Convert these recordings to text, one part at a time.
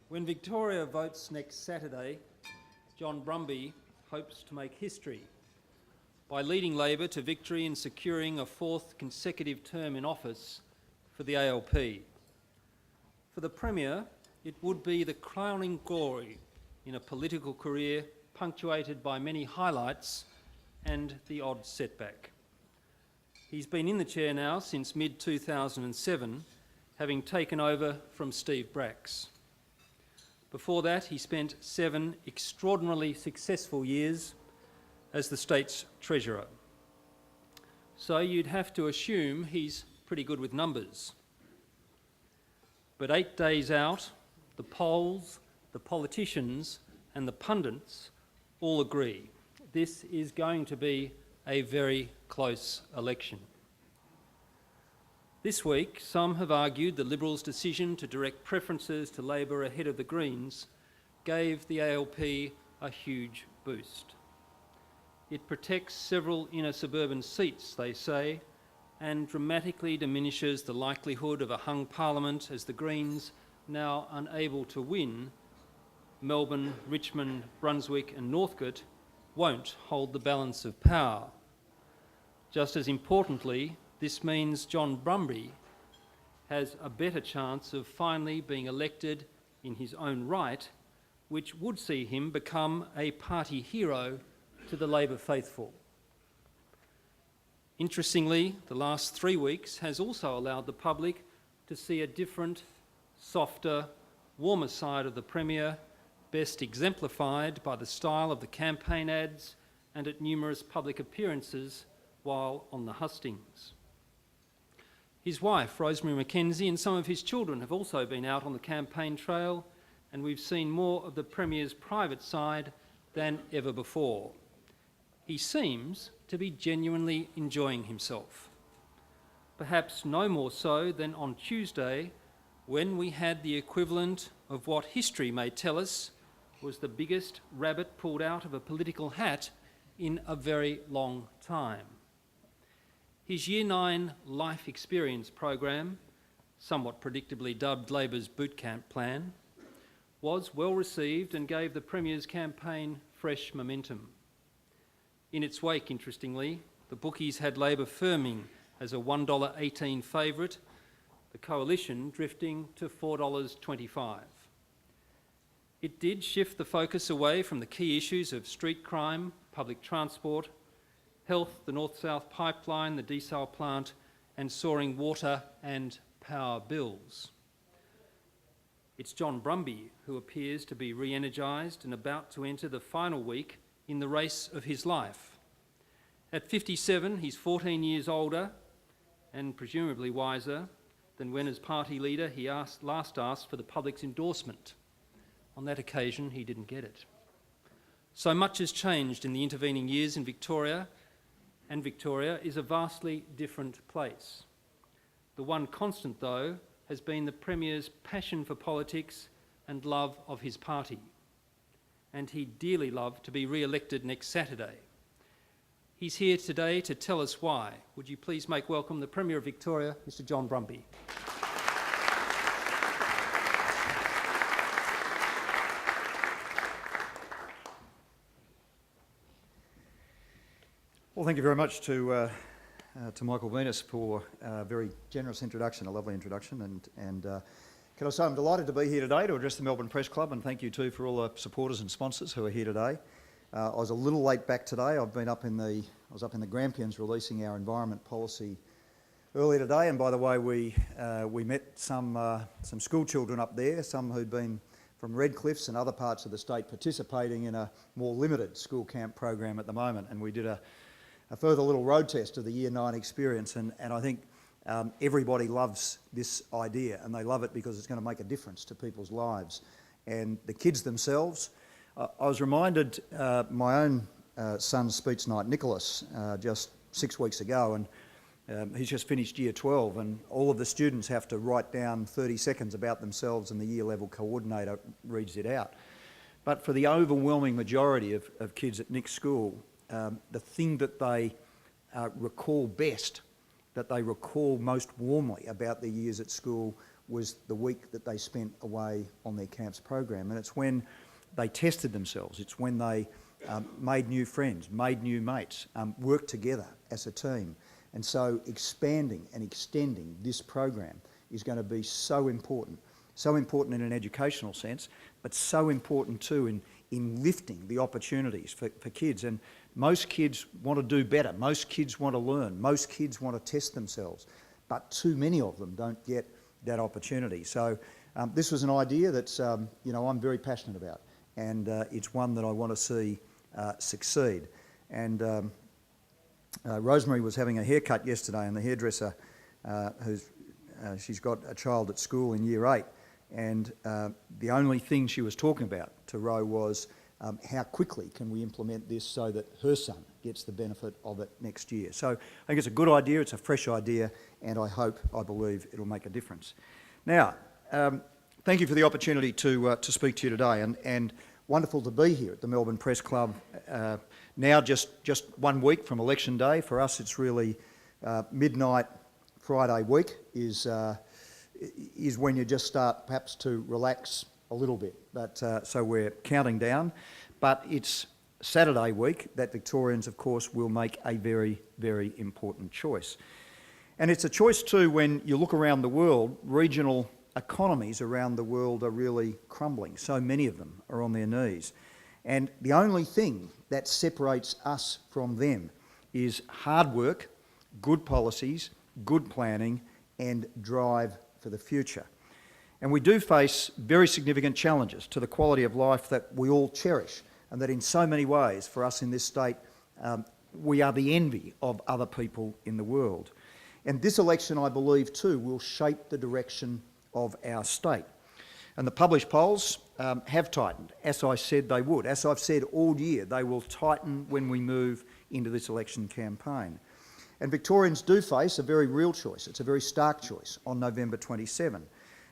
When Victoria votes next Saturday, John Brumby hopes to make history by leading Labor to victory in securing a fourth consecutive term in office for the ALP. For the Premier, it would be the crowning glory in a political career punctuated by many highlights and the odd setback. He's been in the chair now since mid-2007, having taken over from Steve Bracks. Before that, he spent 7 extraordinarily successful years as the state's treasurer. So you'd have to assume he's pretty good with numbers. But 8 days out, the polls, the politicians and the pundits all agree this is going to be a very close election. This week, some have argued the Liberals' decision to direct preferences to Labor ahead of the Greens gave the ALP a huge boost. It protects several inner suburban seats, they say, and dramatically diminishes the likelihood of a hung parliament as the Greens, now unable to win, Melbourne, Richmond, Brunswick and Northcote, won't hold the balance of power. Just as importantly, this means John Brumby has a better chance of finally being elected in his own right, which would see him become a party hero to the Labor faithful. Interestingly, the last 3 weeks has also allowed the public to see a different, softer, warmer side of the Premier, best exemplified by the style of the campaign ads and at numerous public appearances while on the hustings. His wife, Rosemary Mackenzie, and some of his children have also been out on the campaign trail, and we've seen more of the Premier's private side than ever before. He seems to be genuinely enjoying himself. Perhaps no more so than on Tuesday, when we had the equivalent of what history may tell us was the biggest rabbit pulled out of a political hat in a very long time. His Year 9 life experience program, somewhat predictably dubbed Labor's boot camp plan, was well received and gave the Premier's campaign fresh momentum. In its wake, interestingly, the bookies had Labor firming as a $1.18 favourite, the Coalition drifting to $4.25. It did shift the focus away from the key issues of street crime, public transport, health, the North-South pipeline, the desal plant, and soaring water and power bills. It's John Brumby who appears to be re-energised and about to enter the final week in the race of his life. At 57, he's 14 years older and presumably wiser than when, as party leader, he last asked for the public's endorsement. On that occasion, he didn't get it. So much has changed in the intervening years in Victoria, and Victoria is a vastly different place. The one constant, though, has been the Premier's passion for politics and love of his party. And he'd dearly love to be re-elected next Saturday. He's here today to tell us why. Would you please make welcome the Premier of Victoria, Mr. John Brumby. Well, thank you very much to Michael Venus for a very generous introduction, a lovely introduction. And can I say I'm delighted to be here today to address the Melbourne Press Club, and thank you too for all the supporters and sponsors who are here today. I was a little late back today. I was up in the Grampians releasing our environment policy earlier today, and by the way, we met some school children up there, some who'd been from Redcliffs and other parts of the state participating in a more limited school camp program at the moment, and we did a further little road test of the Year 9 experience, and I think everybody loves this idea, and they love it because it's going to make a difference to people's lives. And the kids themselves, I was reminded my own son's speech night, Nicholas, just 6 weeks ago, and he's just finished Year 12, and all of the students have to write down 30 seconds about themselves, and the year level coordinator reads it out. But for the overwhelming majority of kids at Nick's school, the thing that they recall best, that they recall most warmly about their years at school, was the week that they spent away on their camps program. And it's when they tested themselves, it's when they made new friends, made new mates, worked together as a team. And so expanding and extending this program is going to be so important in an educational sense, but so important too in lifting the opportunities for kids. And most kids want to do better, most kids want to learn, most kids want to test themselves, but too many of them don't get that opportunity. So this was an idea that I'm very passionate about, and it's one that I want to see succeed. And Rosemary was having a haircut yesterday, and the hairdresser, she's got a child at school in Year 8, and the only thing she was talking about to Ro was how quickly can we implement this so that her son gets the benefit of it next year. So I think it's a good idea, it's a fresh idea, and I believe it'll make a difference. Now, thank you for the opportunity to speak to you today, and wonderful to be here at the Melbourne Press Club. Now just 1 week from election day. For us it's really midnight Friday week is when you just start perhaps to relax a little bit. But so we're counting down. But it's Saturday week that Victorians, of course, will make a very, very important choice. And it's a choice too when you look around the world. Regional economies around the world are really crumbling. So many of them are on their knees. And the only thing that separates us from them is hard work, good policies, good planning, and drive for the future. And we do face very significant challenges to the quality of life that we all cherish, and that in so many ways for us in this state, we are the envy of other people in the world. And this election, I believe too, will shape the direction of our state. And the published polls have tightened, as I said they would. As I've said all year, they will tighten when we move into this election campaign. And Victorians do face a very real choice. It's a very stark choice on November 27.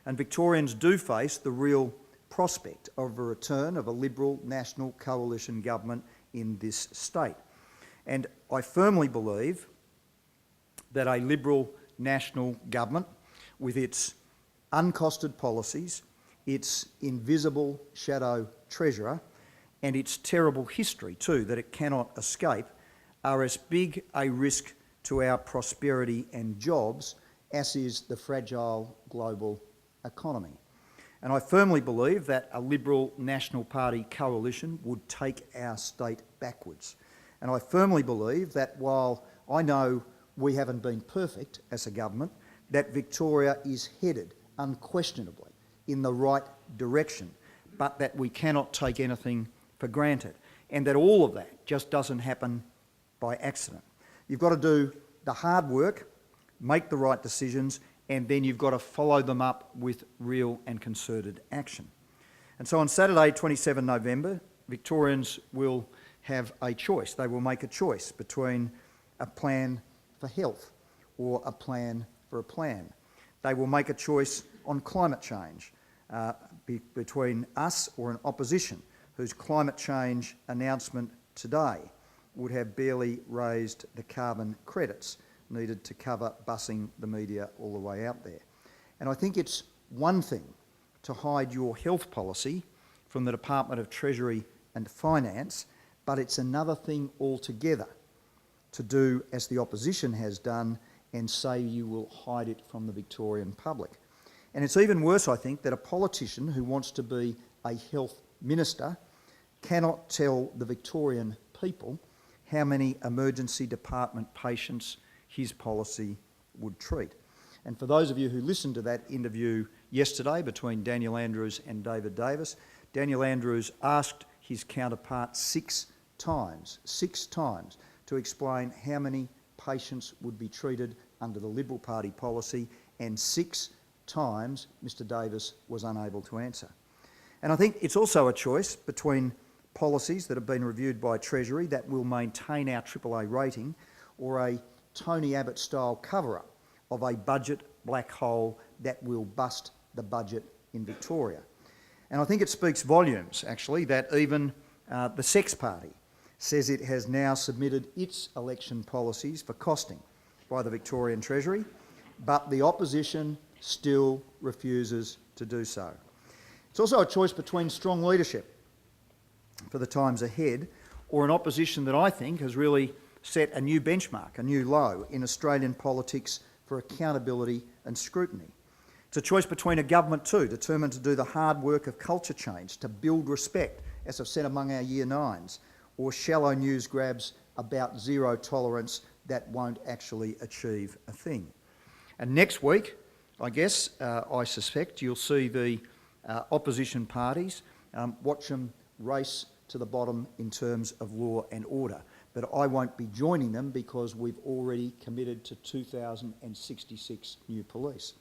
And Victorians do face the real prospect of a return of a Liberal National Coalition government in this state. And I firmly believe that a Liberal National government, with its uncosted policies, its invisible shadow treasurer, and its terrible history too that it cannot escape, are as big a risk to our prosperity and jobs as is the fragile global economy. And I firmly believe that a Liberal National Party coalition would take our state backwards. And I firmly believe that while I know we haven't been perfect as a government, that Victoria is headed unquestionably in the right direction, but that we cannot take anything for granted, and that all of that just doesn't happen by accident. You've got to do the hard work, make the right decisions, and then you've got to follow them up with real and concerted action. And so on Saturday, 27 November, Victorians will have a choice. They will make a choice between a plan for health or a plan for a plan. They will make a choice on climate change between us or an opposition whose climate change announcement today would have barely raised the carbon credits needed to cover busing the media all the way out there. And I think it's one thing to hide your health policy from the Department of Treasury and Finance, but it's another thing altogether to do as the opposition has done and say you will hide it from the Victorian public. And it's even worse, I think, that a politician who wants to be a health minister cannot tell the Victorian people how many emergency department patients his policy would treat. And for those of you who listened to that interview yesterday between Daniel Andrews and David Davis, Daniel Andrews asked his counterpart six times to explain how many patients would be treated under the Liberal Party policy, and 6 times Mr Davis was unable to answer. And I think it's also a choice between policies that have been reviewed by Treasury that will maintain our AAA rating, or a Tony Abbott-style cover-up of a budget black hole that will bust the budget in Victoria. And I think it speaks volumes, actually, that even the Sex Party says it has now submitted its election policies for costing by the Victorian Treasury, but the opposition still refuses to do so. It's also a choice between strong leadership for the times ahead or an opposition that I think has really set a new benchmark, a new low in Australian politics for accountability and scrutiny. It's a choice between a government too, determined to do the hard work of culture change, to build respect, as I've said, among our Year 9s, or shallow news grabs about zero tolerance that won't actually achieve a thing. And next week, I guess, I suspect, you'll see the opposition parties watch them race to the bottom in terms of law and order. But I won't be joining them because we've already committed to 2,066 new police.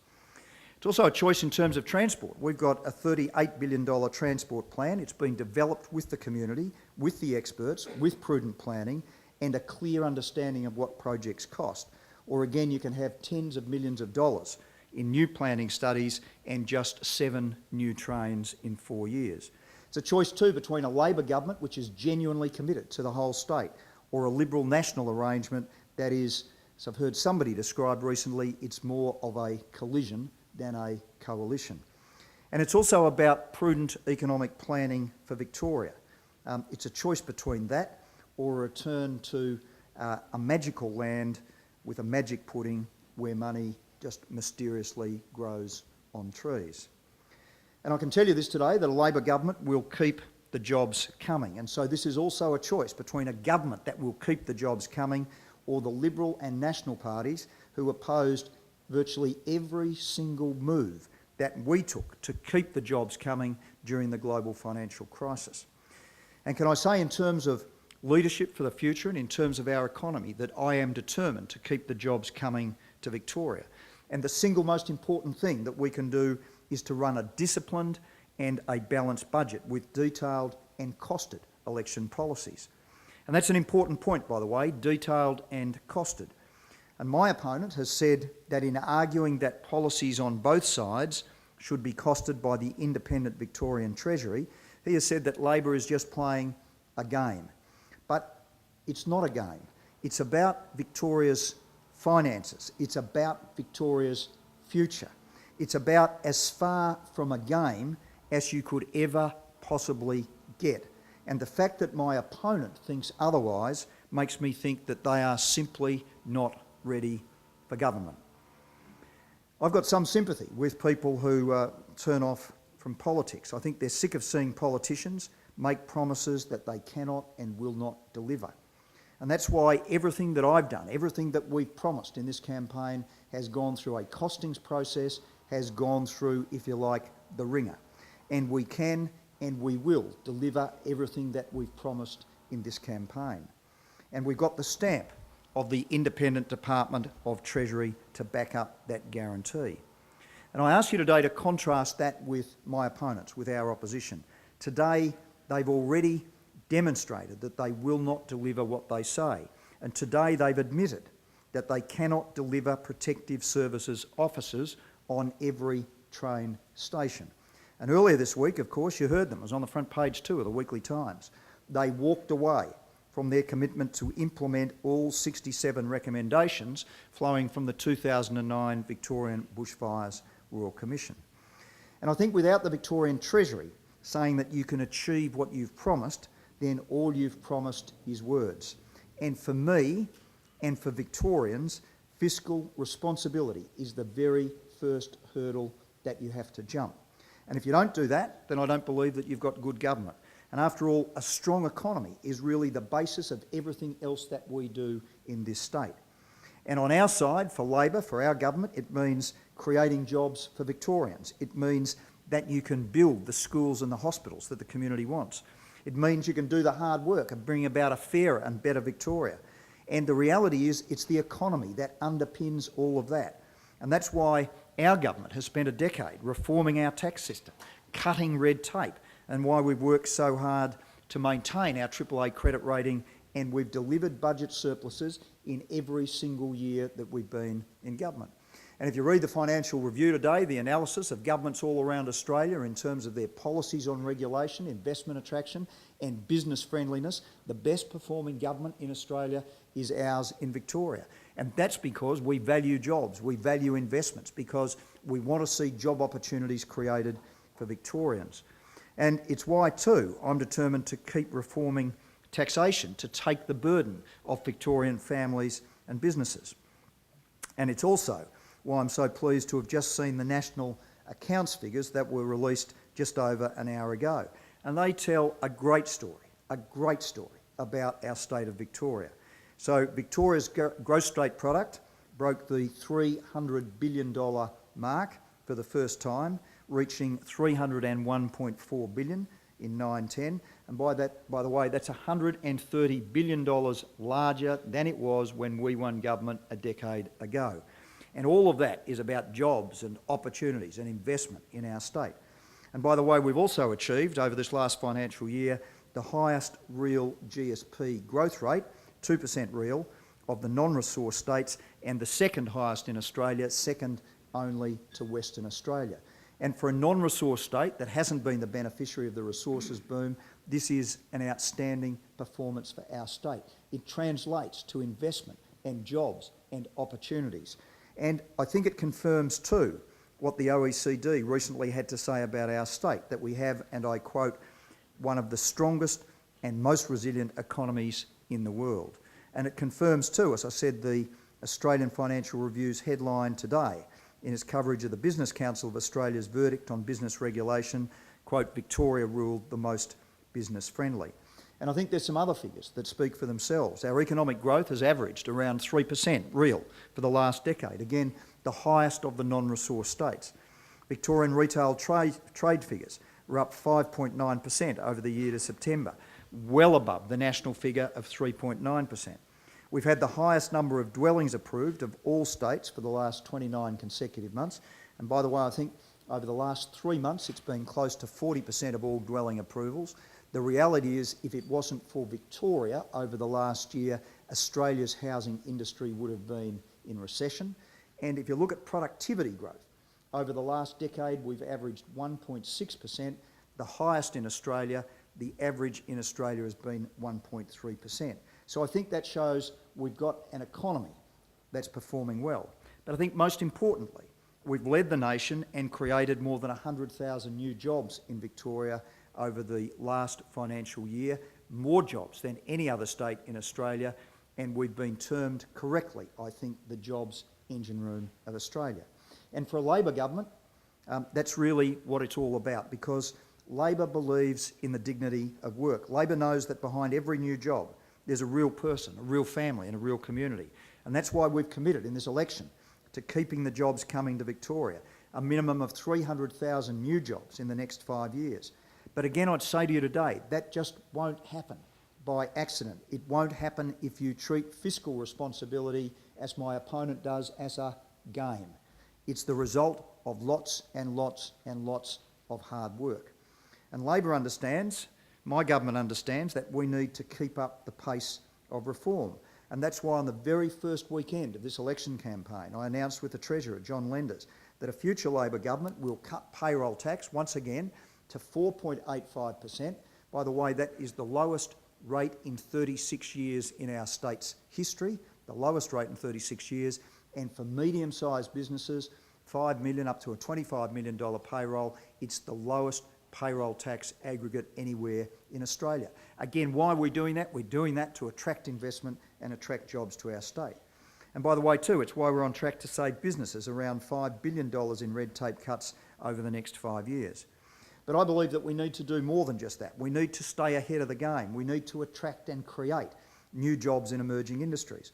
It's also a choice in terms of transport. We've got a $38 billion transport plan. It's been developed with the community, with the experts, with prudent planning and a clear understanding of what projects cost. Or again, you can have tens of millions of dollars in new planning studies and just 7 new trains in 4 years. It's a choice too between a Labor government which is genuinely committed to the whole state or a Liberal national arrangement that is, as I've heard somebody describe recently, it's more of a collision than a coalition. And it's also about prudent economic planning for Victoria. It's a choice between that or a return to a magical land with a magic pudding where money just mysteriously grows on trees. And I can tell you this today, that a Labor government will keep the jobs coming. And so this is also a choice between a government that will keep the jobs coming or the Liberal and National parties who opposed virtually every single move that we took to keep the jobs coming during the global financial crisis. And can I say, in terms of leadership for the future and in terms of our economy, that I am determined to keep the jobs coming to Victoria. And the single most important thing that we can do is to run a disciplined and a balanced budget with detailed and costed election policies. And that's an important point, by the way, detailed and costed. And my opponent has said that in arguing that policies on both sides should be costed by the independent Victorian Treasury, he has said that Labor is just playing a game. But it's not a game. It's about Victoria's finances. It's about Victoria's future. It's about as far from a game as you could ever possibly get. And the fact that my opponent thinks otherwise makes me think that they are simply not ready for government. I've got some sympathy with people who turn off from politics. I think they're sick of seeing politicians make promises that they cannot and will not deliver. And that's why everything that I've done, everything that we've promised in this campaign has gone through a costings process, has gone through, if you like, the ringer. And we can and we will deliver everything that we've promised in this campaign. And we've got the stamp of the Independent Department of Treasury to back up that guarantee. And I ask you today to contrast that with my opponents, with our opposition. Today, they've already demonstrated that they will not deliver what they say. And today they've admitted that they cannot deliver protective services officers on every train station. And earlier this week, of course, you heard them. It was on the front page too of the Weekly Times. They walked away from their commitment to implement all 67 recommendations flowing from the 2009 Victorian Bushfires Royal Commission. And I think without the Victorian Treasury saying that you can achieve what you've promised, then all you've promised is words. And for me, and for Victorians, fiscal responsibility is the very first hurdle that you have to jump. And if you don't do that, then I don't believe that you've got good government. And after all, a strong economy is really the basis of everything else that we do in this state. And on our side, for Labor, for our government, it means creating jobs for Victorians. It means that you can build the schools and the hospitals that the community wants. It means you can do the hard work of bringing about a fairer and better Victoria. And the reality is it's the economy that underpins all of that. And that's why our government has spent a decade reforming our tax system, cutting red tape, and why we've worked so hard to maintain our AAA credit rating, and we've delivered budget surpluses in every single year that we've been in government. And if you read the Financial Review today, the analysis of governments all around Australia in terms of their policies on regulation, investment attraction and business friendliness, the best performing government in Australia is ours in Victoria. And that's because we value jobs, we value investments, because We want to see job opportunities created for Victorians. And it's why, too, I'm determined to keep reforming taxation to take the burden off Victorian families and businesses. And it's also why I'm so pleased to have just seen the national accounts figures that were released just over an hour ago. And they tell a great story about our state of Victoria. So Victoria's gross state product broke the $300 billion mark for the first time, reaching $301.4 billion in 9-10. And by the way, that's $130 billion larger than it was when we won government a decade ago. And all of that is about jobs and opportunities and investment in our state. And by the way, we've also achieved over this last financial year the highest real GSP growth rate, 2% real, of the non-resource states, and the second highest in Australia, second only to Western Australia. And for a non-resource state that hasn't been the beneficiary of the resources boom, this is an outstanding performance for our state. It translates to investment and jobs and opportunities. And I think it confirms too what the OECD recently had to say about our state, that we have, and I quote, one of the strongest and most resilient economies in the world. And it confirms too, as I said, the Australian Financial Review's headline today in its coverage of the Business Council of Australia's verdict on business regulation, quote, Victoria ruled the most business friendly. And I think there's some other figures that speak for themselves. Our economic growth has averaged around 3% real for the last decade, again, the highest of the non-resource states. Victorian retail trade figures were up 5.9% over the year to September, well above the national figure of 3.9%. We've had the highest number of dwellings approved of all states for the last 29 consecutive months. And by the way, I think over the last 3 months, it's been close to 40% of all dwelling approvals. The reality is, if it wasn't for Victoria over the last year, Australia's housing industry would have been in recession. And if you look at productivity growth, over the last decade, we've averaged 1.6%, the highest in Australia. The average in Australia has been 1.3%. So I think that shows we've got an economy that's performing well. But I think most importantly, we've led the nation and created more than 100,000 new jobs in Victoria over the last financial year, more jobs than any other state in Australia, and we've been termed correctly, I think, the jobs engine room of Australia. And for a Labor government, that's really what it's all about, because Labor believes in the dignity of work. Labor knows that behind every new job there's a real person, a real family and a real community. And that's why we've committed in this election to keeping the jobs coming to Victoria, a minimum of 300,000 new jobs in the next 5 years. But again, I'd say to you today, that just won't happen by accident. It won't happen if you treat fiscal responsibility, as my opponent does, as a game. It's the result of lots and lots and lots of hard work. And Labor understands, my government understands, that we need to keep up the pace of reform. And that's why on the very first weekend of this election campaign, I announced with the Treasurer, John Lenders, that a future Labor government will cut payroll tax once again to 4.85%. By the way, that is the lowest rate in 36 years in our state's history, the lowest rate in 36 years. And for medium-sized businesses, $5 million up to a $25 million payroll, it's the lowest payroll tax aggregate anywhere in Australia. Again, why are we doing that? We're doing that to attract investment and attract jobs to our state. And by the way too, it's why we're on track to save businesses around $5 billion in red tape cuts over the next 5 years. But I believe that we need to do more than just that. We need to stay ahead of the game. We need to attract and create new jobs in emerging industries.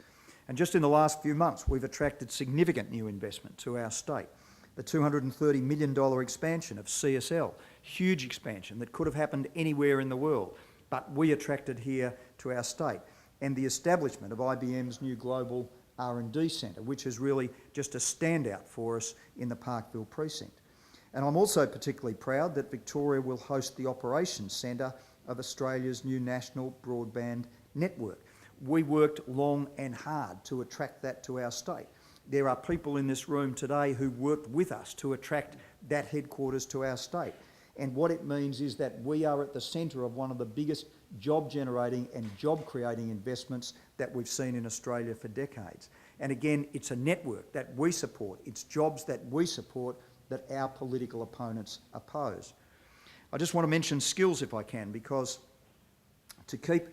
And just in the last few months, we've attracted significant new investment to our state. The $230 million expansion of CSL, huge expansion that could have happened anywhere in the world, but we attracted here to our state. And the establishment of IBM's new global R&D centre, which is really just a standout for us in the Parkville precinct. And I'm also particularly proud that Victoria will host the operations centre of Australia's new national broadband network. We worked long and hard to attract that to our state. There are people in this room today who worked with us to attract that headquarters to our state. And what it means is that we are at the centre of one of the biggest job generating and job creating investments that we've seen in Australia for decades. And again, it's a network that we support. It's jobs that we support that our political opponents oppose. I just want to mention skills if I can, because to keep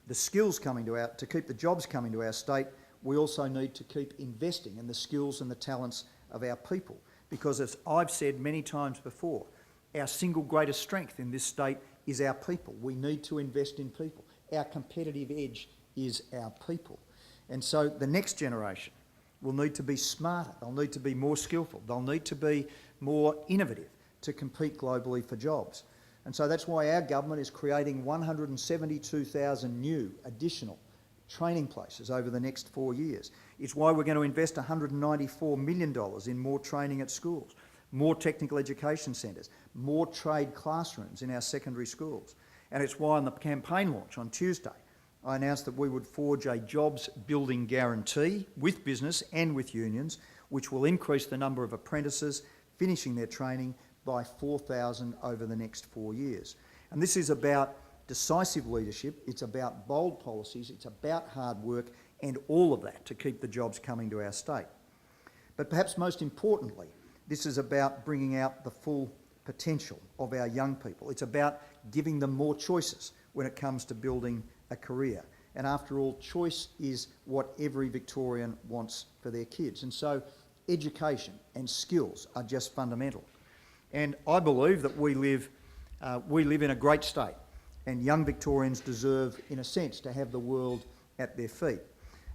the skills coming to keep the jobs coming to our state, we also need to keep investing in the skills and the talents of our people. Because as I've said many times before, our single greatest strength in this state is our people. We need to invest in people. Our competitive edge is our people. And so the next generation will need to be smarter. They'll need to be more skillful. They'll need to be more innovative to compete globally for jobs. And so that's why our government is creating 172,000 new additional training places over the next 4 years. It's why we're going to invest $194 million in more training at schools, more technical education centres, more trade classrooms in our secondary schools. And it's why on the campaign launch on Tuesday, I announced that we would forge a jobs building guarantee with business and with unions, which will increase the number of apprentices finishing their training by 4,000 over the next 4 years. And this is about decisive leadership, it's about bold policies, it's about hard work, and all of that to keep the jobs coming to our state. But perhaps most importantly, this is about bringing out the full potential of our young people. It's about giving them more choices when it comes to building a career. And after all, choice is what every Victorian wants for their kids. And so education and skills are just fundamental. And I believe that we live in a great state, and young Victorians deserve, in a sense, to have the world at their feet.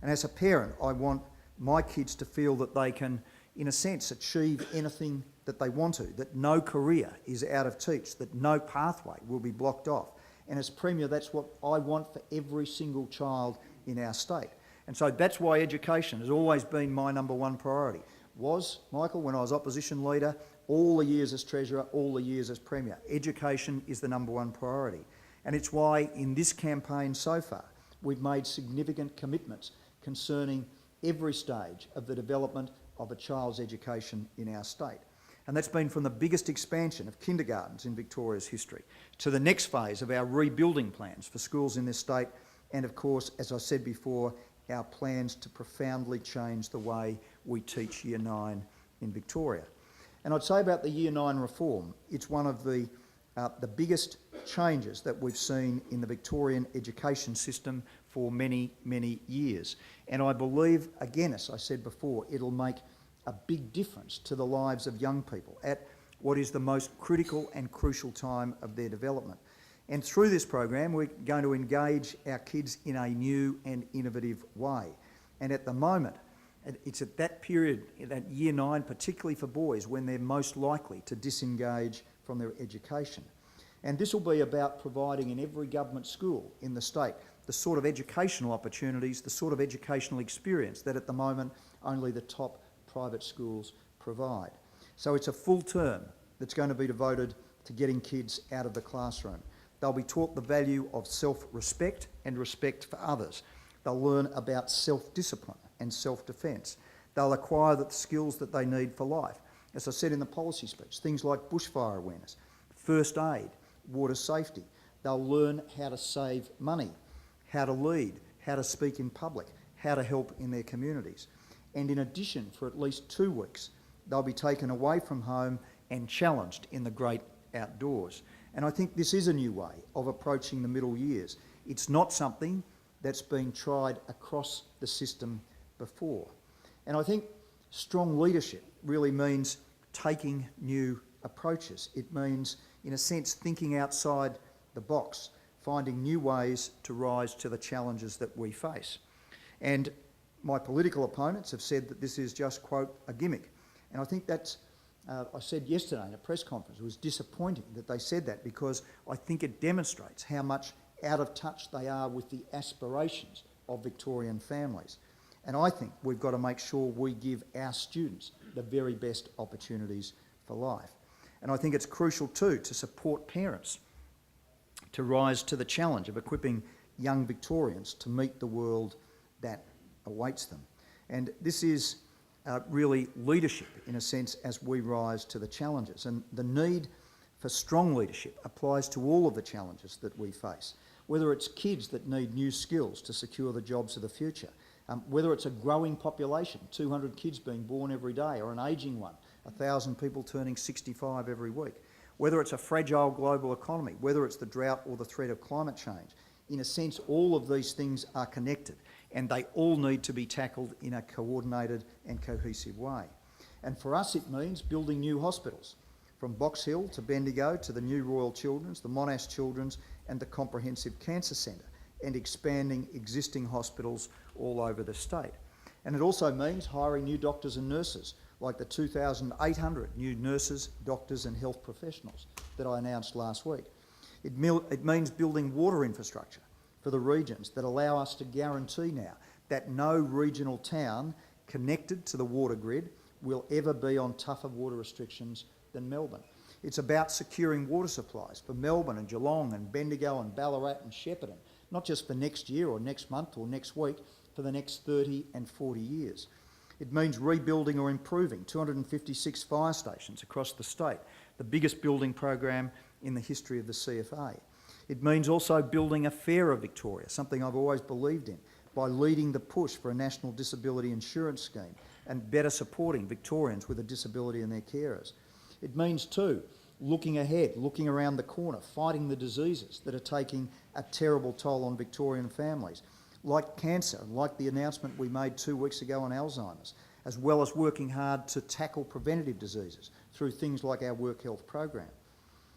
And as a parent, I want my kids to feel that they can, in a sense, achieve anything that they want to, that no career is out of teach, that no pathway will be blocked off. And as Premier, that's what I want for every single child in our state. And so that's why education has always been my number one priority. Was, Michael, when I was opposition leader, all the years as Treasurer, all the years as Premier. Education is the number one priority. And it's why in this campaign so far, we've made significant commitments concerning every stage of the development of a child's education in our state. And that's been from the biggest expansion of kindergartens in Victoria's history to the next phase of our rebuilding plans for schools in this state, and of course, as I said before, our plans to profoundly change the way we teach Year 9 in Victoria. And I'd say about the Year 9 reform, it's one of the biggest changes that we've seen in the Victorian education system for many, many years. And I believe, again, as I said before, it'll make a big difference to the lives of young people at what is the most critical and crucial time of their development. And through this program, we're going to engage our kids in a new and innovative way. And at the moment, it's at that period, that Year 9, particularly for boys, when they're most likely to disengage from their education. And this will be about providing in every government school in the state the sort of educational opportunities, the sort of educational experience that at the moment only the top private schools provide. So it's a full term that's going to be devoted to getting kids out of the classroom. They'll be taught the value of self-respect and respect for others. They'll learn about self-discipline and self-defence. They'll acquire the skills that they need for life. As I said in the policy speech, things like bushfire awareness, first aid, water safety. They'll learn how to save money, how to lead, how to speak in public, how to help in their communities. And in addition, for at least 2 weeks, they'll be taken away from home and challenged in the great outdoors. And I think this is a new way of approaching the middle years. It's not something that's been tried across the system before. And I think strong leadership really means taking new approaches. It means, in a sense, thinking outside the box, finding new ways to rise to the challenges that we face. And my political opponents have said that this is just, quote, a gimmick. And I think that's, I said yesterday in a press conference, it was disappointing that they said that, because I think it demonstrates how much out of touch they are with the aspirations of Victorian families. And I think we've got to make sure we give our students the very best opportunities for life. And I think it's crucial too to support parents to rise to the challenge of equipping young Victorians to meet the world that awaits them. And this is really leadership, in a sense, as we rise to the challenges. And the need for strong leadership applies to all of the challenges that we face. whether it's kids that need new skills to secure the jobs of the future, whether it's a growing population, 200 kids being born every day, or an ageing one, 1,000 people turning 65 every week, whether it's a fragile global economy, whether it's the drought or the threat of climate change. In a sense, all of these things are connected and they all need to be tackled in a coordinated and cohesive way. And for us it means building new hospitals, from Box Hill to Bendigo to the new Royal Children's, the Monash Children's and the Comprehensive Cancer Centre, and expanding existing hospitals all over the state. And it also means hiring new doctors and nurses, like the 2,800 new nurses, doctors and health professionals that I announced last week. It means building water infrastructure for the regions that allow us to guarantee now that no regional town connected to the water grid will ever be on tougher water restrictions than Melbourne. It's about securing water supplies for Melbourne and Geelong and Bendigo and Ballarat and Shepparton, not just for next year or next month or next week, for the next 30 and 40 years. It means rebuilding or improving 256 fire stations across the state, the biggest building program in the history of the CFA. It means also building a fairer Victoria, something I've always believed in, by leading the push for a national disability insurance scheme and better supporting Victorians with a disability and their carers. It means too, looking ahead, looking around the corner, fighting the diseases that are taking a terrible toll on Victorian families, like cancer, like the announcement we made 2 weeks ago on Alzheimer's, as well as working hard to tackle preventative diseases through things like our work health program.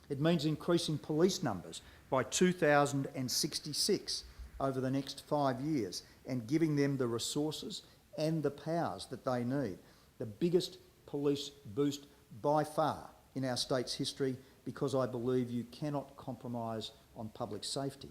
It means increasing police numbers by 2,066 over the next 5 years and giving them the resources and the powers that they need. The biggest police boost by far in our state's history, because I believe you cannot compromise on public safety.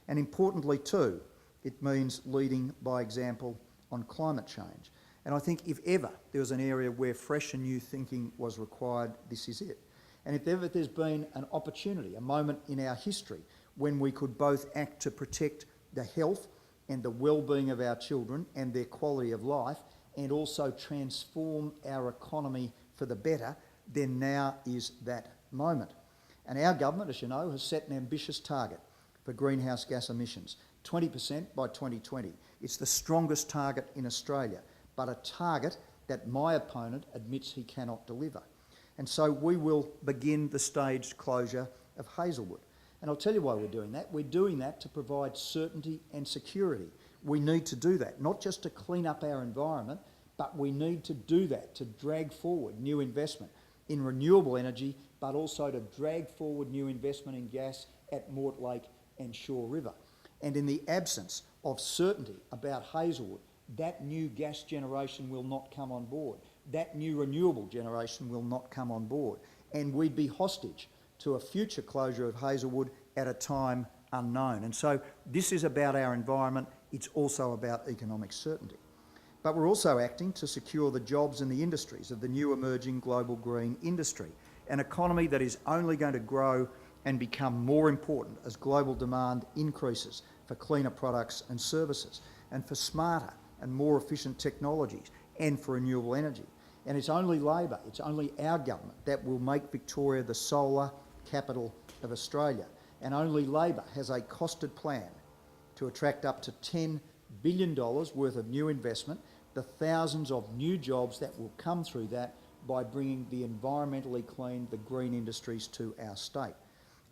And importantly too, it means leading by example on climate change. And I think if ever there was an area where fresh and new thinking was required, this is it. And if ever there's been an opportunity, a moment in our history when we could both act to protect the health and the well-being of our children and their quality of life, and also transform our economy for the better, then now is that moment. And our government, as you know, has set an ambitious target for greenhouse gas emissions, 20% by 2020. It's the strongest target in Australia, but a target that my opponent admits he cannot deliver. And so we will begin the staged closure of Hazelwood. And I'll tell you why we're doing that. We're doing that to provide certainty and security. We need to do that, not just to clean up our environment, but we need to do that to drag forward new investment in renewable energy, but also to drag forward new investment in gas at Mortlake and Shaw River. And in the absence of certainty about Hazelwood, that new gas generation will not come on board. That new renewable generation will not come on board. And we'd be hostage to a future closure of Hazelwood at a time unknown. And so this is about our environment. It's also about economic certainty. But we're also acting to secure the jobs and the industries of the new emerging global green industry, an economy that is only going to grow and become more important as global demand increases for cleaner products and services, and for smarter and more efficient technologies, and for renewable energy. And it's only Labor, it's only our government that will make Victoria the solar capital of Australia. And only Labor has a costed plan to attract up to $10 billion worth of new investment, the thousands of new jobs that will come through that by bringing the environmentally clean, the green industries to our state.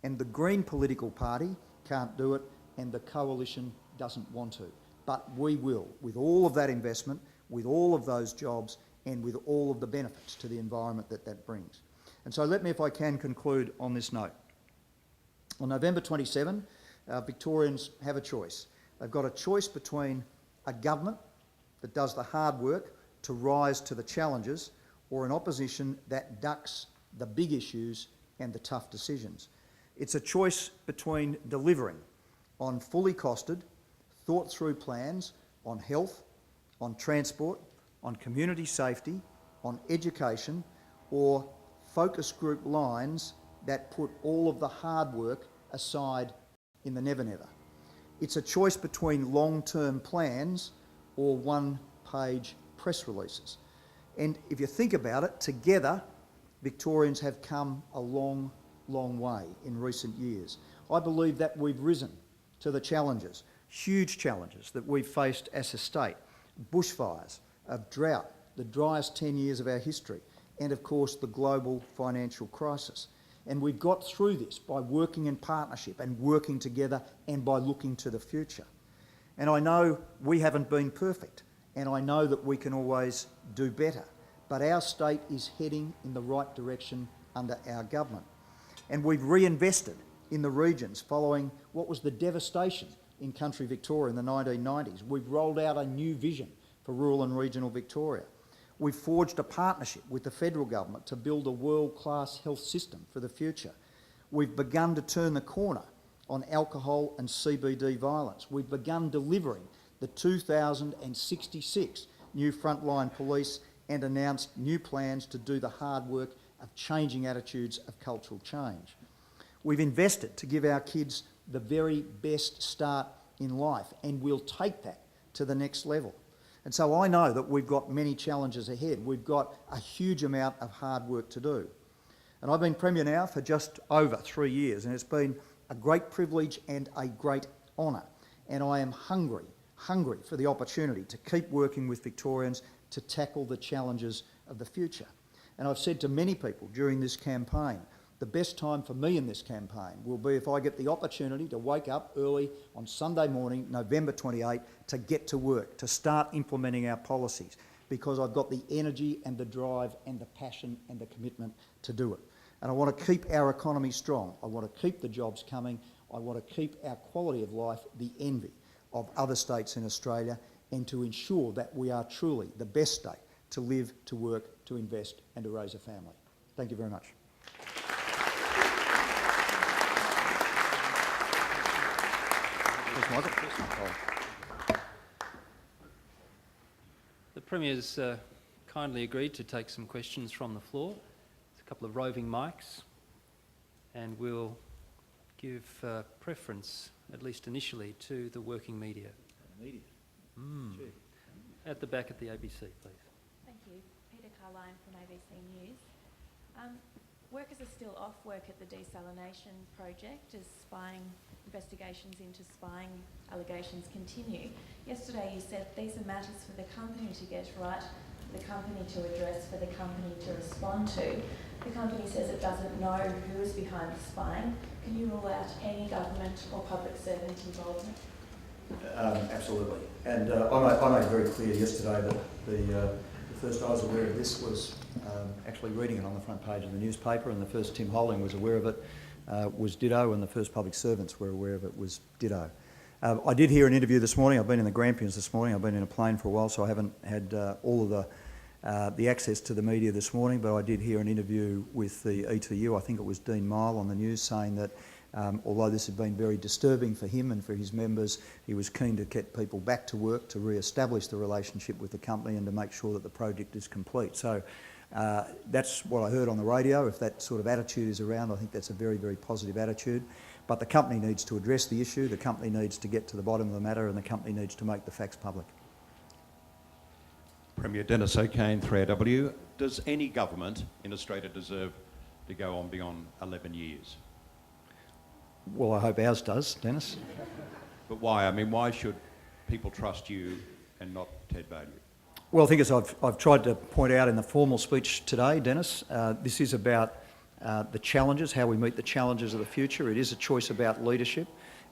And the Green political party can't do it, and the coalition doesn't want to. But we will, with all of that investment, with all of those jobs, and with all of the benefits to the environment that that brings. And so let me, if I can, conclude on this note. On November 27, Victorians have a choice. They've got a choice between a government that does the hard work to rise to the challenges, or an opposition that ducks the big issues and the tough decisions. It's a choice between delivering on fully costed, thought-through plans on health, on transport, on community safety, on education, or focus group lines that put all of the hard work aside in the never-never. It's a choice between long-term plans or one-page press releases. And if you think about it, together, Victorians have come a long, long way in recent years. I believe that we've risen to the challenges, huge challenges that we've faced as a state, bushfires, a drought, the driest 10 years of our history, and of course the global financial crisis. And we've got through this by working in partnership and working together and by looking to the future. And I know we haven't been perfect, and I know that we can always do better, but our state is heading in the right direction under our government. And we've reinvested in the regions following what was the devastation in country Victoria in the 1990s. We've rolled out a new vision for rural and regional Victoria. We've forged a partnership with the federal government to build a world-class health system for the future. We've begun to turn the corner on alcohol and CBD violence. We've begun delivering the 2,066 new frontline police and announced new plans to do the hard work of changing attitudes of cultural change. We've invested to give our kids the very best start in life, and we'll take that to the next level. And so I know that we've got many challenges ahead. We've got a huge amount of hard work to do. And I've been Premier now for just over 3 years, and it's been a great privilege and a great honour. And I am hungry for the opportunity to keep working with Victorians to tackle the challenges of the future. And I've said to many people during this campaign, the best time for me in this campaign will be if I get the opportunity to wake up early on Sunday morning, November 28, to get to work, to start implementing our policies, because I've got the energy and the drive and the passion and the commitment to do it. And I want to keep our economy strong. I want to keep the jobs coming. I want to keep our quality of life the envy of other states in Australia, and to ensure that we are truly the best state to live, to work, to invest and to raise a family. Thank you very much. Thanks, Michael. The Premier's kindly agreed to take some questions from the floor. There's a couple of roving mics, and we'll give preference, at least initially, to the working media. At the back at the ABC, please. Thank you. Peter Carline from ABC News. Workers are still off work at the desalination project as investigations into spying allegations continue. Yesterday you said these are matters for the company to get right, for the company to address, for the company to respond to. The company says it doesn't know who is behind the spying. Can you rule out any government or public servant involvement? Absolutely. And I made very clear yesterday that the first I was aware of this was actually reading it on the front page of the newspaper, and the first Tim Holding was aware of it was ditto, and the first public servants were aware of it was ditto. I did hear an interview this morning. I've been in the Grampians this morning. I've been in a plane for a while, so I haven't had all of the access to the media this morning, but I did hear an interview with the ETU. I think it was Dean Mile on the news saying that although this had been very disturbing for him and for his members, he was keen to get people back to work, to re-establish the relationship with the company and to make sure that the project is complete. So that's what I heard on the radio. If that sort of attitude is around, I think that's a very, very positive attitude. But the company needs to address the issue, the company needs to get to the bottom of the matter, and the company needs to make the facts public. Premier Dennis O'Kane, 3AW. Does any government in Australia deserve to go on beyond 11 years? Well, I hope ours does, Dennis. But why? I mean, why should people trust you and not Ted Baillieu? Well, I think as I've tried to point out in the formal speech today, Dennis, this is about the challenges, how we meet the challenges of the future. It is a choice about leadership,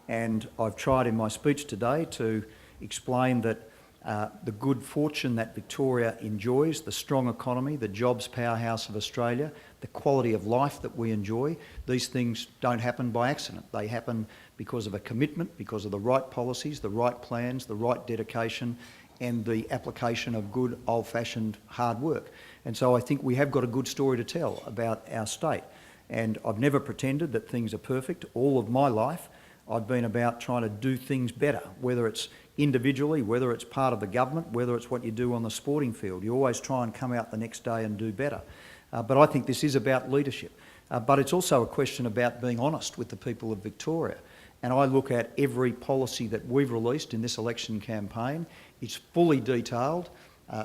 and I've tried in my speech today to explain that the good fortune that Victoria enjoys, the strong economy, the jobs powerhouse of Australia, the quality of life that we enjoy, these things don't happen by accident. They happen because of a commitment, because of the right policies, the right plans, the right dedication, and the application of good old-fashioned hard work. And so I think we have got a good story to tell about our state. And I've never pretended that things are perfect. All of my life I've been about trying to do things better, whether it's individually, whether it's part of the government, whether it's what you do on the sporting field. You always try and come out the next day and do better. But I think this is about leadership. But it's also a question about being honest with the people of Victoria. And I look at every policy that we've released in this election campaign. It's fully detailed.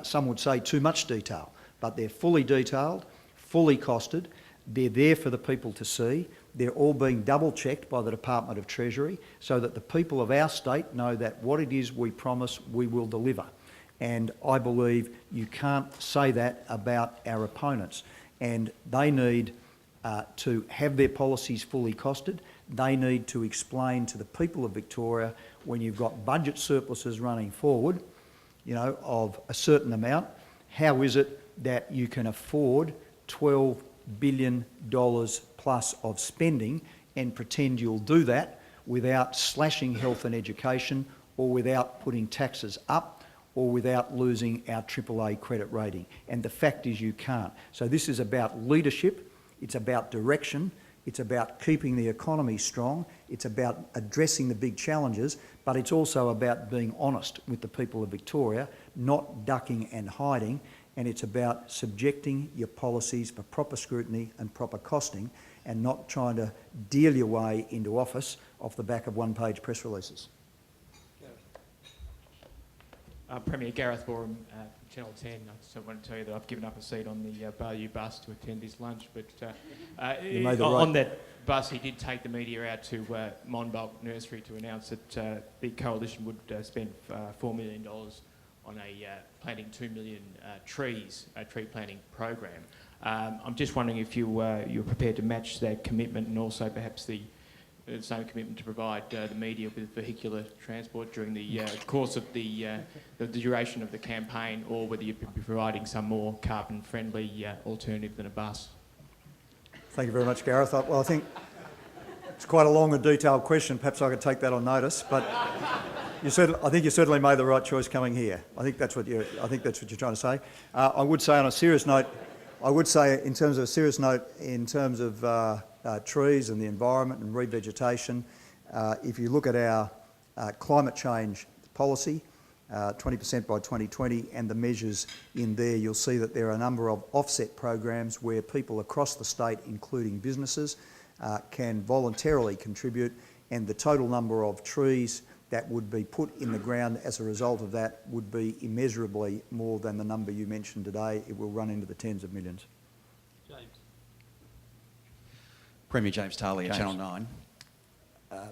Some would say too much detail, but they're fully detailed, fully costed, They're there for the people to see. They're all being double-checked by the Department of Treasury so that the people of our state know that what it is we promise, we will deliver. And I believe you can't say that about our opponents. And they need to have their policies fully costed. They need to explain to the people of Victoria, when you've got budget surpluses running forward, you know, of a certain amount, how is it that you can afford $12 billion plus of spending and pretend you'll do that without slashing health and education, or without putting taxes up, or without losing our AAA credit rating? And the fact is you can't. So this is about leadership, it's about direction, it's about keeping the economy strong, it's about addressing the big challenges, but it's also about being honest with the people of Victoria, not ducking and hiding, and it's about subjecting your policies for proper scrutiny and proper costing, and not trying to deal your way into office off the back of one-page press releases. Premier Gareth Boreham, Channel 10. I just want to tell you that I've given up a seat on the Baillieu bus to attend his lunch, but You made the right- on that bus he did take the media out to Monbulk Nursery to announce that the coalition would spend $4 million on planting 2 million trees, a tree planting program. I'm just wondering if you're prepared to match that commitment, and also perhaps the same commitment to provide the media with vehicular transport during the course of the duration of the campaign, or whether you'd be providing some more carbon-friendly alternative than a bus. Thank you very much, Gareth. Well, I think it's quite a long and detailed question. Perhaps I could take that on notice, but I think you certainly made the right choice coming here. I think that's what you're trying to say. I would say on a serious note, in terms of trees and the environment and revegetation, if you look at our climate change policy, 20% by 2020, and the measures in there, you'll see that there are a number of offset programs where people across the state, including businesses, can voluntarily contribute, and the total number of trees that would be put in the ground as a result of that would be immeasurably more than the number you mentioned today. It will run into the tens of millions. James. Premier James Tarley at James. Channel 9.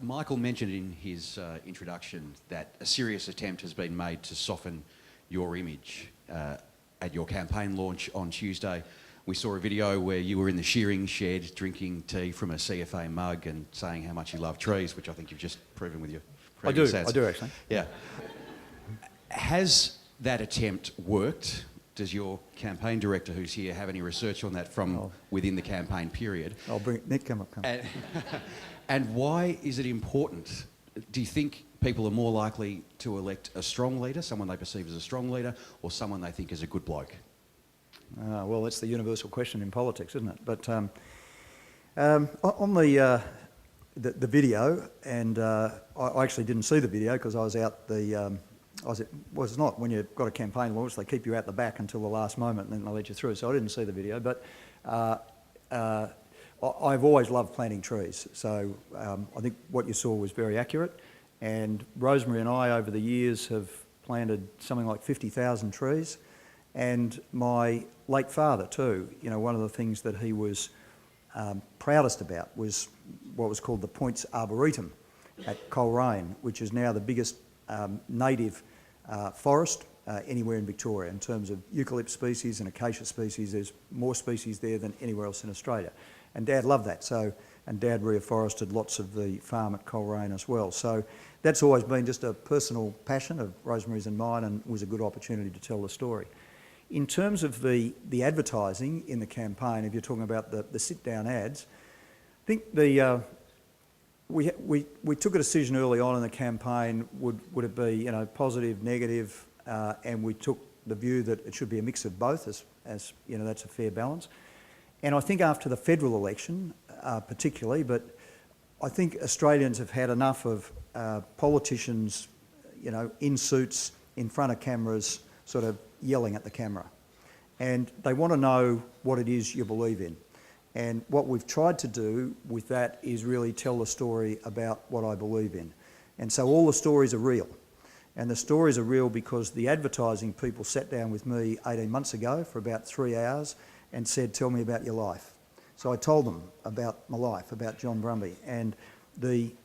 Michael mentioned in his introduction that a serious attempt has been made to soften your image. At your campaign launch on Tuesday, we saw a video where you were in the shearing shed drinking tea from a CFA mug and saying how much you love trees, which I think you've just proven with your previous ads. I do actually. Yeah. Has that attempt worked? Does your campaign director, who's here, have any research on that from within the campaign period? I'll bring Nick. Come. And why is it important? Do you think people are more likely to elect a strong leader, someone they perceive as a strong leader, or someone they think is a good bloke? Well, that's the universal question in politics, isn't it? But on the video, and I actually didn't see the video because I was out it's not when you've got a campaign launch, they keep you out the back until the last moment and then they let you through. So I didn't see the video, but I've always loved planting trees. So I think what you saw was very accurate. And Rosemary and I, over the years, have planted something like 50,000 trees. And my late father too, you know, one of the things that he was proudest about was what was called the Points Arboretum at Coleraine, which is now the biggest native forest anywhere in Victoria in terms of eucalypt species and acacia species. There's more species there than anywhere else in Australia. And Dad loved that, and Dad reforested lots of the farm at Coleraine as well. So that's always been just a personal passion of Rosemary's and mine, and was a good opportunity to tell the story. In terms of the advertising in the campaign, if you're talking about the sit-down ads, I think we took a decision early on in the campaign, would it be, you know, positive, negative, and we took the view that it should be a mix of both, as you know, that's a fair balance. And I think after the federal election, particularly, but I think Australians have had enough of politicians, you know, in suits, in front of cameras, sort of yelling at the camera. And they want to know what it is you believe in. And what we've tried to do with that is really tell the story about what I believe in. And so all the stories are real. And the stories are real because the advertising people sat down with me 18 months ago for about 3 hours and said, tell me about your life. So I told them about my life, about John Brumby, and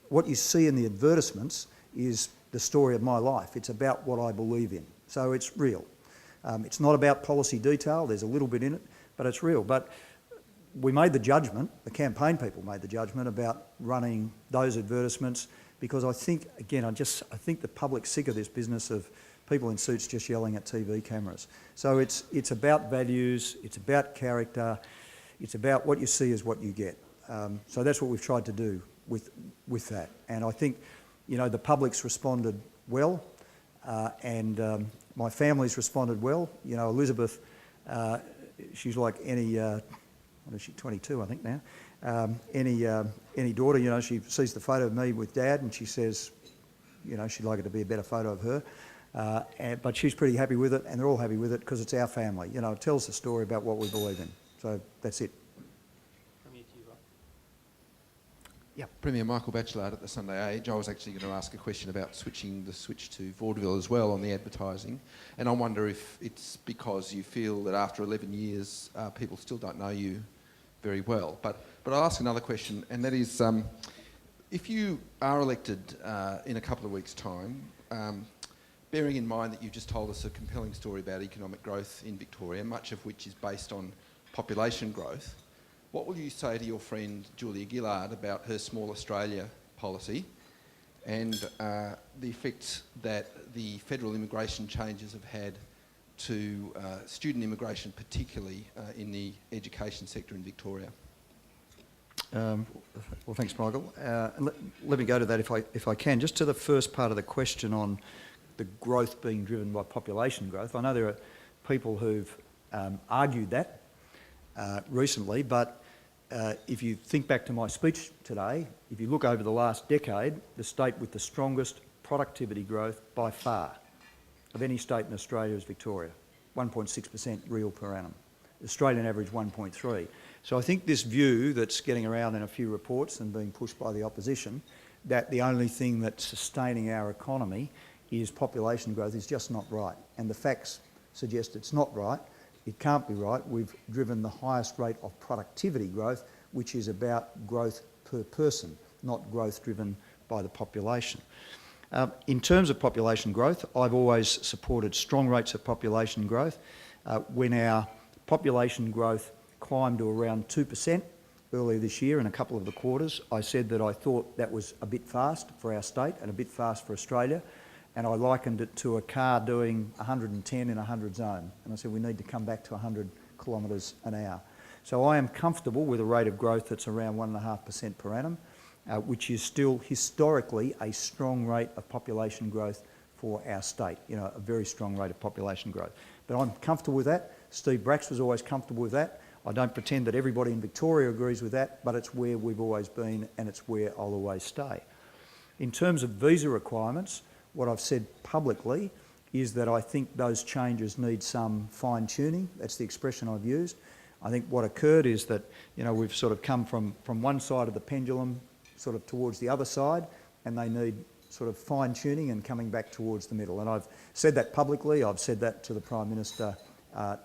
what you see in the advertisements is the story of my life. It's about what I believe in, so it's real. It's not about policy detail, there's a little bit in it, but it's real. But we made the judgment, the campaign people made the judgment about running those advertisements, because I think, again, I think the public's sick of this business of people in suits just yelling at TV cameras. So it's about values, it's about character, it's about what you see is what you get. So that's what we've tried to do with that. And I think, you know, the public's responded well, and my family's responded well. You know, Elizabeth, she's like any, what is she, 22 I think now, any daughter, you know, she sees the photo of me with Dad and she says, you know, she'd like it to be a better photo of her. But she's pretty happy with it, and they're all happy with it because it's our family. You know, it tells the story about what we believe in. So that's it. Premier to you, Rob. Yeah, Premier Michael Batchelard at the Sunday Age. I was actually going to ask a question about switching the switch to vaudeville as well on the advertising, and I wonder if it's because you feel that after 11 years people still don't know you very well. But I'll ask another question, and that is, if you are elected in a couple of weeks' time, bearing in mind that you've just told us a compelling story about economic growth in Victoria, much of which is based on population growth, what will you say to your friend Julia Gillard about her Small Australia policy and the effect that the federal immigration changes have had to student immigration, particularly in the education sector in Victoria? Well, thanks, Michael. Let me go to that if I can. Just to the first part of the question on the growth being driven by population growth. I know there are people who've argued that recently, but if you think back to my speech today, if you look over the last decade, the state with the strongest productivity growth by far of any state in Australia is Victoria, 1.6% real per annum. Australian average 1.3. So I think this view that's getting around in a few reports and being pushed by the opposition, that the only thing that's sustaining our economy is population growth, is just not right. And the facts suggest it's not right. It can't be right. We've driven the highest rate of productivity growth, which is about growth per person, not growth driven by the population. In terms of population growth, I've always supported strong rates of population growth. When our population growth climbed to around 2% earlier this year in a couple of the quarters, I said that I thought that was a bit fast for our state and a bit fast for Australia, and I likened it to a car doing 110 in a 100 zone, and I said we need to come back to 100 kilometres an hour. So I am comfortable with a rate of growth that's around 1.5% per annum, which is still historically a strong rate of population growth for our state, you know, a very strong rate of population growth. But I'm comfortable with that. Steve Bracks was always comfortable with that. I don't pretend that everybody in Victoria agrees with that, but it's where we've always been and it's where I'll always stay. In terms of visa requirements, what I've said publicly is that I think those changes need some fine-tuning. That's the expression I've used. I think what occurred is that, you know, we've sort of come from one side of the pendulum sort of towards the other side, and they need sort of fine-tuning and coming back towards the middle. And I've said that publicly. I've said that to the Prime Minister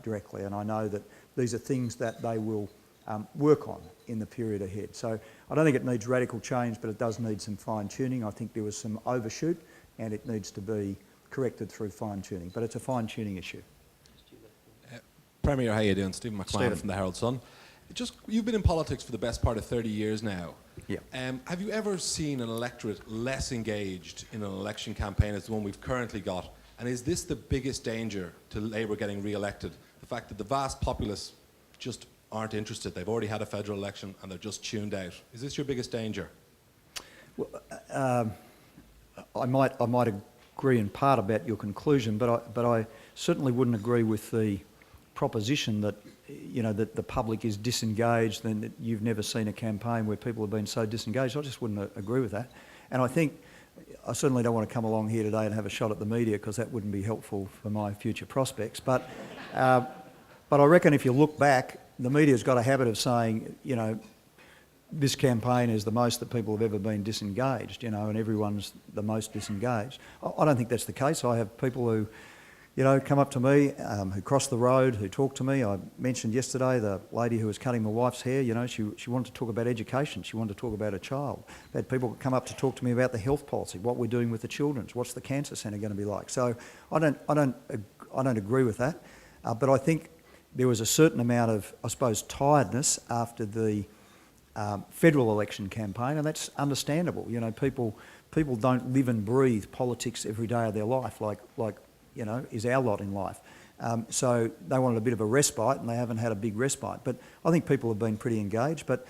directly, and I know that these are things that they will work on in the period ahead. So I don't think it needs radical change, but it does need some fine-tuning. I think there was some overshoot, and it needs to be corrected through fine-tuning. But it's a fine-tuning issue. Premier, how you doing? Stephen McMahon Stephen. from the Herald Sun. You've been in politics for the best part of 30 years now. Yeah. Have you ever seen an electorate less engaged in an election campaign as the one we've currently got? And is this the biggest danger to Labour getting re-elected? The fact that the vast populace just aren't interested. They've already had a federal election and they're just tuned out. Is this your biggest danger? Well, I might agree in part about your conclusion, but I certainly wouldn't agree with the proposition that, you know, that the public is disengaged and that you've never seen a campaign where people have been so disengaged. I just wouldn't agree with that. And I think I certainly don't want to come along here today and have a shot at the media, because that wouldn't be helpful for my future prospects. But I reckon if you look back, the media's got a habit of saying, you know, this campaign is the most that people have ever been disengaged, you know, and everyone's the most disengaged. I don't think that's the case. I have people who come up to me, who crossed the road, who talked to me. I mentioned yesterday the lady who was cutting my wife's hair, she wanted to talk about education. She wanted to talk about a child. I've had people come up to talk to me about the health policy, what we're doing with the children's, what's the cancer centre going to be like. So I don't agree with that, but I think there was a certain amount of, I suppose, tiredness after the federal election campaign, and that's understandable. People don't live and breathe politics every day of their life like is our lot in life. So they wanted a bit of a respite, and they haven't had a big respite. But I think people have been pretty engaged. But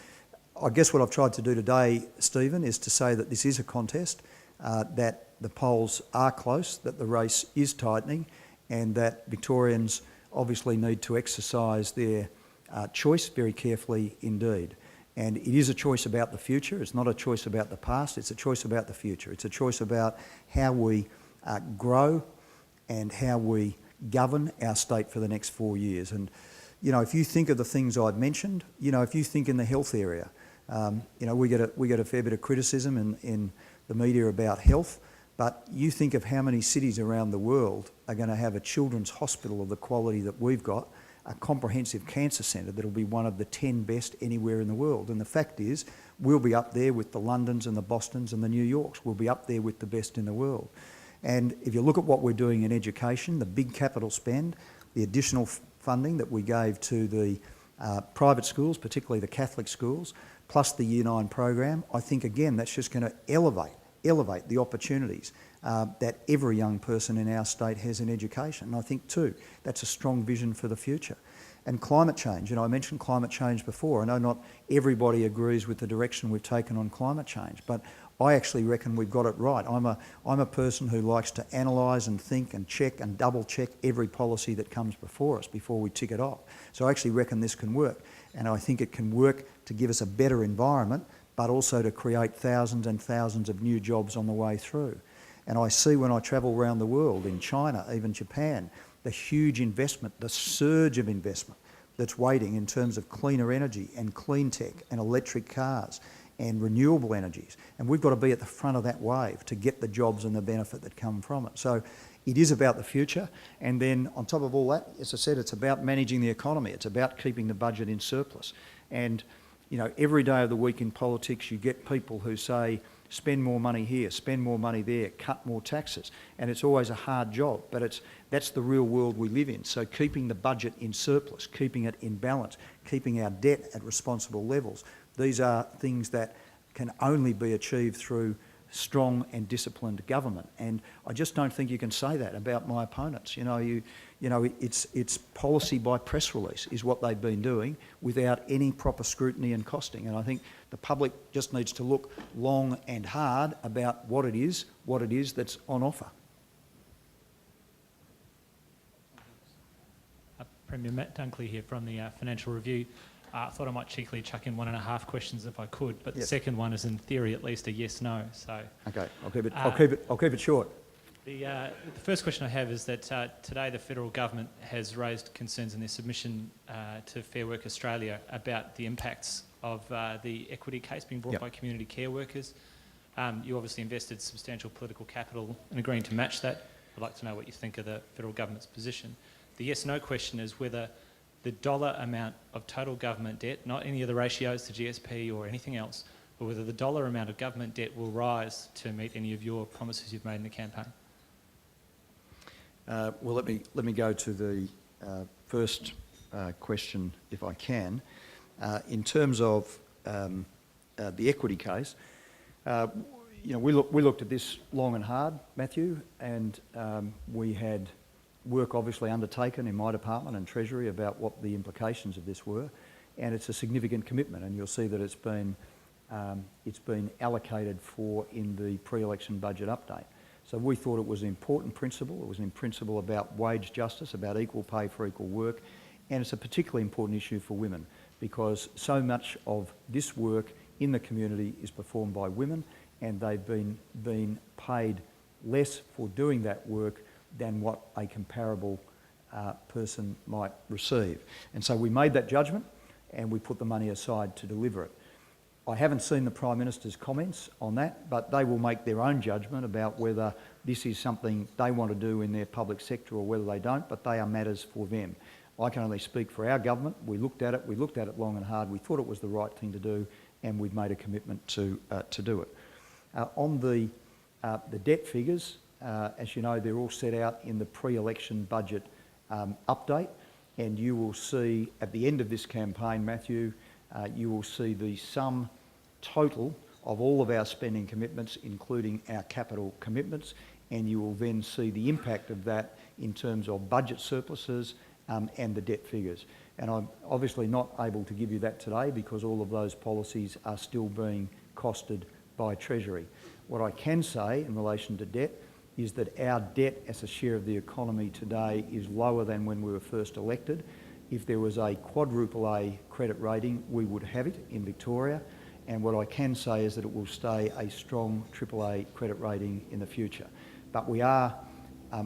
I guess what I've tried to do today, Stephen, is to say that this is a contest, that the polls are close, that the race is tightening, and that Victorians obviously need to exercise their choice very carefully indeed. And it is a choice about the future. It's not a choice about the past. It's a choice about the future. It's a choice about how we grow and how we govern our state for the next 4 years. And, if you think of the things I've mentioned, if you think in the health area, we get a fair bit of criticism in the media about health, but you think of how many cities around the world are going to have a children's hospital of the quality that we've got, a comprehensive cancer centre that'll be one of the 10 best anywhere in the world. And the fact is, we'll be up there with the Londons and the Bostons and the New Yorks. We'll be up there with the best in the world. And if you look at what we're doing in education, the big capital spend, the additional funding that we gave to the private schools, particularly the Catholic schools, plus the Year 9 program, I think, again, that's just going to elevate the opportunities that every young person in our state has in education. And I think, too, that's a strong vision for the future. And climate change, I mentioned climate change before. I know not everybody agrees with the direction we've taken on climate change, but I actually reckon we've got it right. I'm a person who likes to analyse and think and check and double check every policy that comes before us before we tick it off. So I actually reckon this can work, and I think it can work to give us a better environment, but also to create thousands and thousands of new jobs on the way through. And I see when I travel around the world, in China, even Japan, the huge investment, the surge of investment that's waiting in terms of cleaner energy and clean tech and electric cars and renewable energies. And we've got to be at the front of that wave to get the jobs and the benefit that come from it. So it is about the future. And then on top of all that, as I said, it's about managing the economy. It's about keeping the budget in surplus. And, every day of the week in politics, you get people who say, spend more money here, spend more money there, cut more taxes. And it's always a hard job, but that's the real world we live in. So keeping the budget in surplus, keeping it in balance, keeping our debt at responsible levels, these are things that can only be achieved through strong and disciplined government. And I just don't think you can say that about my opponents. It's policy by press release is what they've been doing without any proper scrutiny and costing. And I think the public just needs to look long and hard about what it is that's on offer. Premier Matt Dunkley here from the Financial Review. I thought I might cheekily chuck in 1.5 questions if I could, but the second one is in theory at least a yes/no. So okay, I'll keep it short. The first question I have is that today the federal government has raised concerns in their submission to Fair Work Australia about the impacts of the equity case being brought by community care workers. You obviously invested substantial political capital in agreeing to match that. I'd like to know what you think of the federal government's position. The yes/no question is whether the dollar amount of total government debt, not any of the ratios to GSP or anything else, but whether the dollar amount of government debt will rise to meet any of your promises you've made in the campaign. Well, let me go to the first question, if I can. In terms of the equity case, we looked at this long and hard, Matthew, and we had work obviously undertaken in my department and Treasury about what the implications of this were, and it's a significant commitment, and you'll see that it's been allocated for in the pre-election budget update. So we thought it was an important principle. It was in principle about wage justice, about equal pay for equal work, and it's a particularly important issue for women because so much of this work in the community is performed by women, and they've been paid less for doing that work than what a comparable person might receive. And so we made that judgment and we put the money aside to deliver it. I haven't seen the Prime Minister's comments on that, but they will make their own judgment about whether this is something they want to do in their public sector or whether they don't, but they are matters for them. I can only speak for our government. We looked at it long and hard. We thought it was the right thing to do, and we've made a commitment to do it. On the debt figures, as you know, they're all set out in the pre-election budget update, and you will see at the end of this campaign, Matthew, you will see the sum total of all of our spending commitments, including our capital commitments, and you will then see the impact of that in terms of budget surpluses and the debt figures. And I'm obviously not able to give you that today because all of those policies are still being costed by Treasury. What I can say in relation to debt is that our debt as a share of the economy today is lower than when we were first elected. If there was a quadruple A credit rating, we would have it in Victoria. And what I can say is that it will stay a strong AAA credit rating in the future. But we are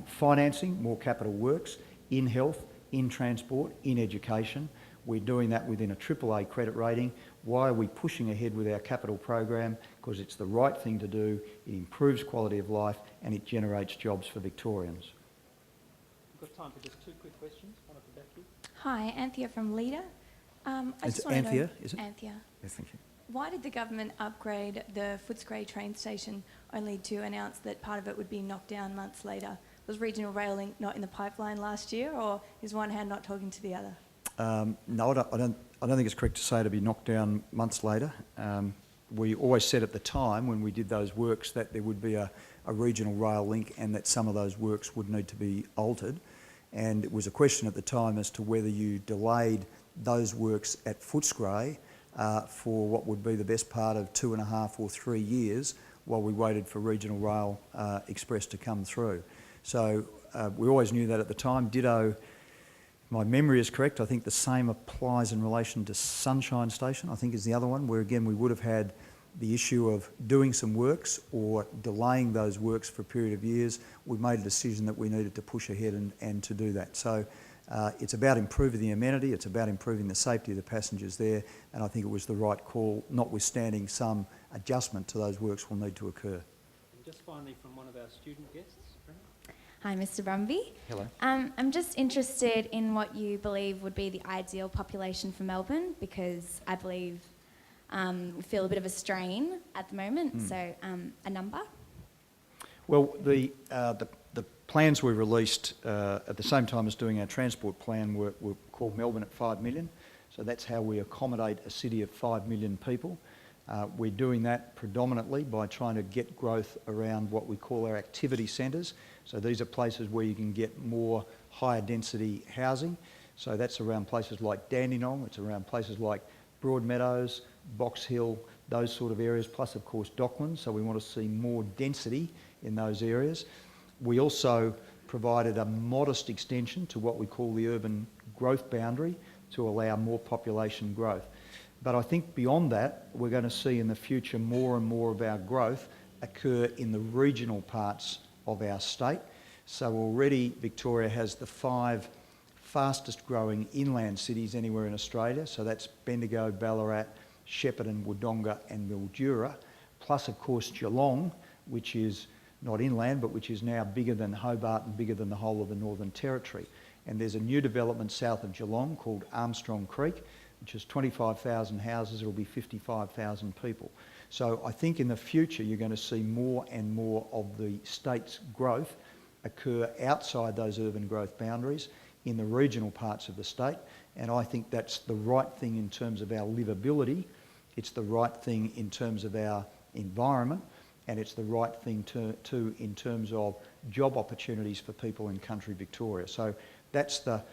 financing more capital works in health, in transport, in education. We're doing that within a AAA credit rating. Why are we pushing ahead with our capital program? Because it's the right thing to do, it improves quality of life and it generates jobs for Victorians. We've got time for just two quick questions. One at the back here. Hi, Anthea from Leader. It's Anthea, is it? Anthea. Yes, thank you. Why did the government upgrade the Footscray train station only to announce that part of it would be knocked down months later? Was regional rail link not in the pipeline last year, or is one hand not talking to the other? No, I don't think it's correct to say to be knocked down months later. We always said at the time when we did those works that there would be a regional rail link and that some of those works would need to be altered. And it was a question at the time as to whether you delayed those works at Footscray for what would be the best part of 2.5 or 3 years while we waited for regional rail express to come through. So we always knew that at the time. Ditto, my memory is correct, I think the same applies in relation to Sunshine Station, I think is the other one, where again we would have had the issue of doing some works or delaying those works for a period of years. We made a decision that we needed to push ahead and to do that. So it's about improving the amenity, it's about improving the safety of the passengers there, and I think it was the right call, notwithstanding some adjustment to those works will need to occur. And just finally from one of our student guests. Hi, Mr. Brumby. Hello. I'm just interested in what you believe would be the ideal population for Melbourne, because I believe we feel a bit of a strain at the moment. So a number? Well, the plans we released at the same time as doing our transport plan were called Melbourne at 5 million. So that's how we accommodate a city of 5 million people. We're doing that predominantly by trying to get growth around what we call our activity centres. So these are places where you can get more higher density housing. So that's around places like Dandenong, it's around places like Broadmeadows, Box Hill, those sort of areas, plus of course Docklands. So we want to see more density in those areas. We also provided a modest extension to what we call the urban growth boundary to allow more population growth. But I think beyond that, we're going to see in the future more and more of our growth occur in the regional parts of our state. So already Victoria has the 5 fastest growing inland cities anywhere in Australia. So that's Bendigo, Ballarat, Shepparton, Wodonga and Mildura. Plus of course Geelong, which is not inland, but which is now bigger than Hobart and bigger than the whole of the Northern Territory. And there's a new development south of Geelong called Armstrong Creek, which is 25,000 houses, it'll be 55,000 people. So I think in the future you're going to see more and more of the state's growth occur outside those urban growth boundaries in the regional parts of the state, and I think that's the right thing in terms of our livability, it's the right thing in terms of our environment, and it's the right thing too in terms of job opportunities for people in country Victoria. So that's the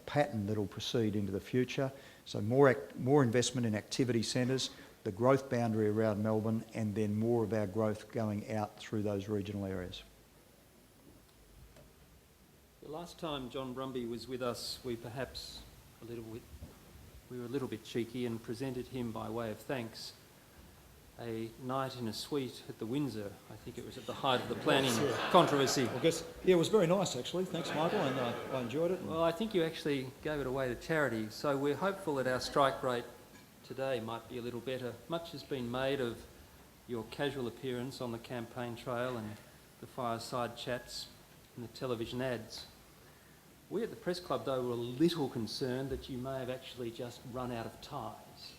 pattern that will proceed into the future. So more investment in activity centres, the growth boundary around Melbourne, and then more of our growth going out through those regional areas. The last time John Brumby was with us, we were a little bit cheeky and presented him by way of thanks a night in a suite at the Windsor. I think it was at the height of the planning controversy. I guess, yeah, it was very nice actually. Thanks, Michael, and I enjoyed it. Well, I think you actually gave it away to charity, so we're hopeful that our strike rate today might be a little better. Much has been made of your casual appearance on the campaign trail and the fireside chats and the television ads. We at the Press Club, though, were a little concerned that you may have actually just run out of ties.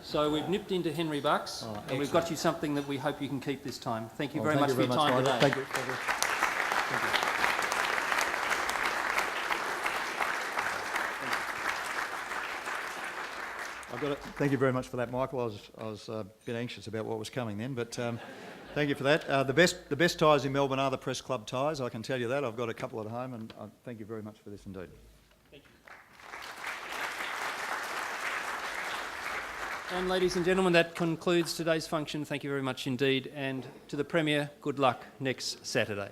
So we've nipped into Henry Bucks, and we've got you something that we hope you can keep this time. Thank you very much for your time today. Thank you. Thank you. Thank you very much for that, Michael. I was a bit anxious about what was coming then, but thank you for that. The best ties in Melbourne are the Press Club ties, I can tell you that. I've got a couple at home, and thank you very much for this indeed. Thank you. And ladies and gentlemen, that concludes today's function. Thank you very much indeed. And to the Premier, good luck next Saturday.